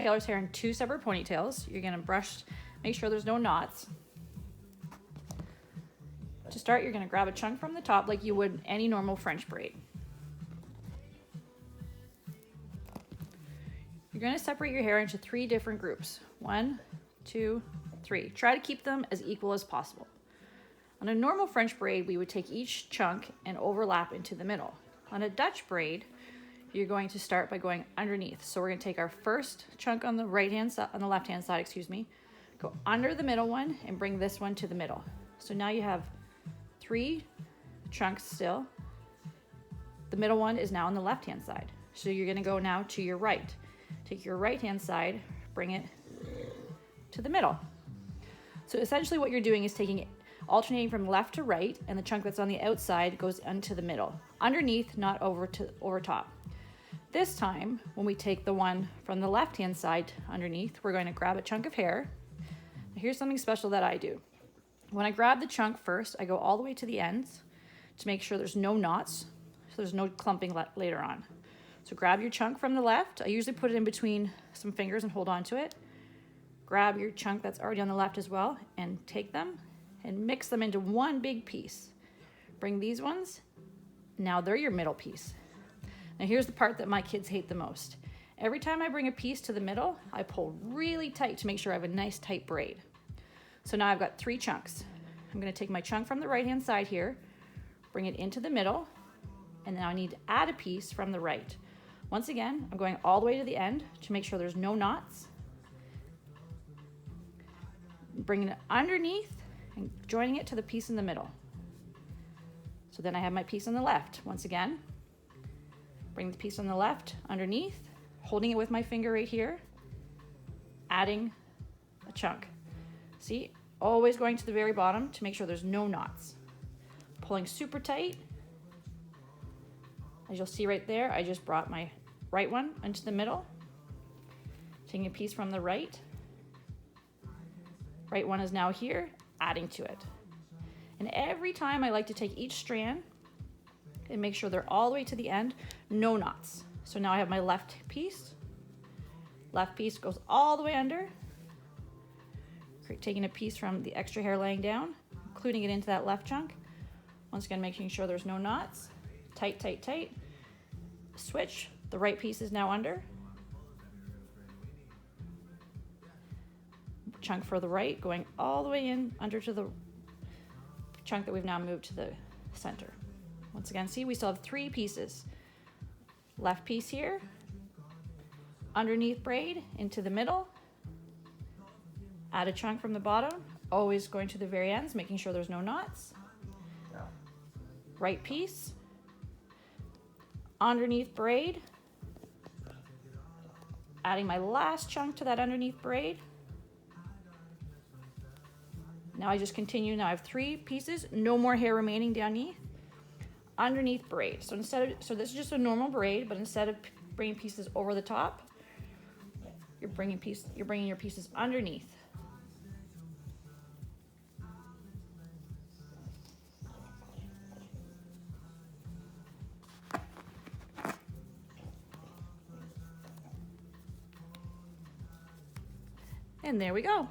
Taylor's hair in 2 separate ponytails. You're gonna brush, make sure there's no knots. To start, you're gonna grab a chunk from the top like you would any normal French braid. You're gonna separate your hair into 3 different groups. 1, 2, 3. Try to keep them as equal as possible. On a normal French braid, we would take each chunk and overlap into the middle. On a Dutch braid, you're going to start by going underneath. So we're gonna take our first chunk on the right-hand side, on the left-hand side, excuse me, go under the middle one and bring this one to the middle. So now you have 3 chunks still. The middle one is now on the left-hand side. So you're gonna go now to your right. Take your right-hand side, bring it to the middle. So essentially what you're doing is taking it, alternating from left to right, and the chunk that's on the outside goes into the middle. Underneath, not over top. This time, when we take the one from the left-hand side underneath, we're going to grab a chunk of hair. Now, here's something special that I do. When I grab the chunk first, I go all the way to the ends to make sure there's no knots, so there's no clumping later on. So grab your chunk from the left. I usually put it in between some fingers and hold on to it. Grab your chunk that's already on the left as well and take them and mix them into one big piece. Bring these ones, now they're your middle piece. Now here's the part that my kids hate the most. Every time I bring a piece to the middle, I pull really tight to make sure I have a nice tight braid. So now I've got 3 chunks. I'm gonna take my chunk from the right-hand side here, bring it into the middle, and now I need to add a piece from the right. Once again, I'm going all the way to the end to make sure there's no knots. Bringing it underneath and joining it to the piece in the middle. So then I have my piece on the left. Once again, bring the piece on the left underneath, holding it with my finger right here, adding a chunk. See, always going to the very bottom to make sure there's no knots. Pulling super tight. As you'll see right there, I just brought my right one into the middle, taking a piece from the right. Right one is now here, adding to it. And every time I like to take each strand and make sure they're all the way to the end, no knots. So now I have my left piece goes all the way under, taking a piece from the extra hair laying down, including it into that left chunk. Once again, making sure there's no knots. Tight, tight, tight. Switch, the right piece is now under. Chunk for the right, going all the way in under to the chunk that we've now moved to the center. Once again, see, we still have 3 pieces. Left piece here, underneath braid, into the middle, add a chunk from the bottom, always going to the very ends, making sure there's no knots. Right piece, underneath braid, adding my last chunk to that underneath braid. Now I just continue. Now I have 3 pieces, no more hair remaining underneath braid. So so this is just a normal braid, but instead of bringing pieces over the top, you're bringing your pieces underneath. And there we go.